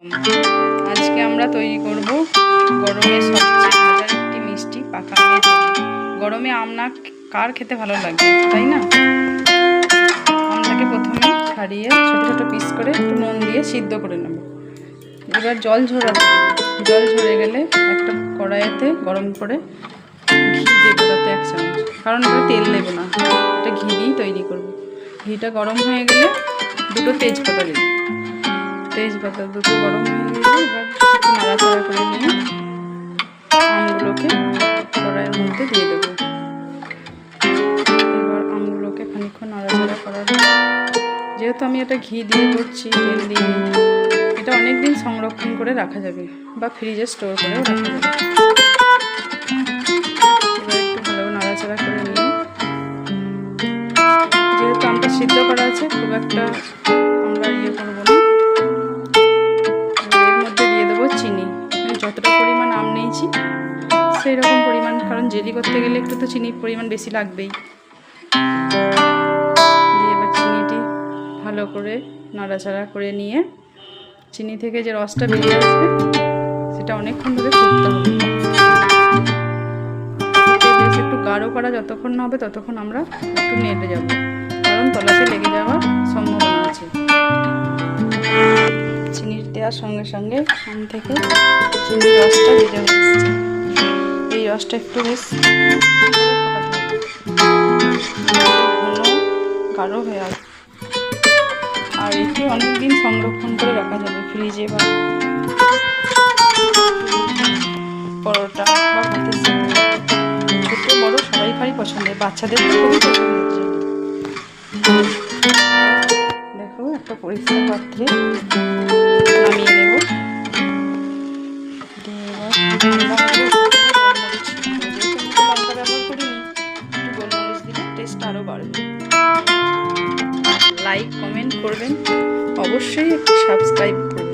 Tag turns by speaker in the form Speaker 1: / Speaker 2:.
Speaker 1: আজকে আমরা তৈরি করব গরমে সবচেয়ে মজার একটি মিষ্টি পাকা আমের জেলি। গরমে আম না কার খেতে ভালো লাগে, তাই না? আমটাকে প্রথমে ছাড়িয়ে ছোট ছোট পিস করে একটু নুন দিয়ে সিদ্ধ করে নেব। এবার জল ঝরাতে, জল ঝরে গেলে একটা কড়াইতে গরম করে ঘি দেবো তাতে 1 চামচ, কারণ আমরা তেল দেবো না, এটা ঘি দিয়েই তৈরি করব। ঘিটা গরম হয়ে গেলে দুটো তেজপাতা দেবো, তেজপাতা দুটো গরম হয়ে গেলে এবার একটু নাড়াচাড়া করে নিয়ে আমগুলোকে কড়াইয়ের মধ্যে দিয়ে দেবো। এবার আমগুলোকে খানিকক্ষণ নাড়াচাড়া করার, যেহেতু আমি এটা ঘি দিয়ে করছি, তেল দিয়ে, এটা অনেক দিন সংরক্ষণ করে রাখা যাবে বা ফ্রিজে স্টোর করেও রাখা যাবে। এবার একটু ভালো নাড়াচাড়া করে নিয়ে, যেহেতু আমটা সিদ্ধ করা আছে খুব একটা আমরা করবো না, এর মধ্যে দিয়ে দেবো চিনি। যতটা পরিমাণ আম নিয়েছি সেই রকম পরিমাণ, কারণ জেলি করতে গেলে একটু তো চিনির পরিমাণ বেশি লাগবেই। দিয়ে এবার চিনিটি ভালো করে নাড়াচাড়া করে নিয়ে চিনি থেকে যে রসটা বেরিয়ে আসবে সেটা অনেকক্ষণ ধরে ফুটতে হবে। বেশ একটু গাঢ় করা যতক্ষণ না হবে ততক্ষণ আমরা একটু নেড়ে যাব, কারণ তলাতে লেগে যাওয়ার সম্ভাবনা আছে। চিনির দেওয়ার সঙ্গে সঙ্গে আম থেকে চিনির রসটা বেরিয়ে হচ্ছে। এই রসটা একটু বেশ ঘন গাঢ় হয়ে আসবে, আর এটি অনেক দিন সংরক্ষণ করে রাখা যাবে ফ্রিজে বা পরোটা বা ভাতের সাথে। ছোটো বড় সবাই পছন্দের, বাচ্চাদের খুবই পছন্দের। দেখো একটা পরিষ্কার পাত্রে নামিয়ে নেব। লঙ্কা ব্যবহার করিনি, একটু গোলমরিচ দিলে টেস্ট আরও বাড়বে। লাইক কমেন্ট করবেন, অবশ্যই একটু সাবস্ক্রাইব করবেন।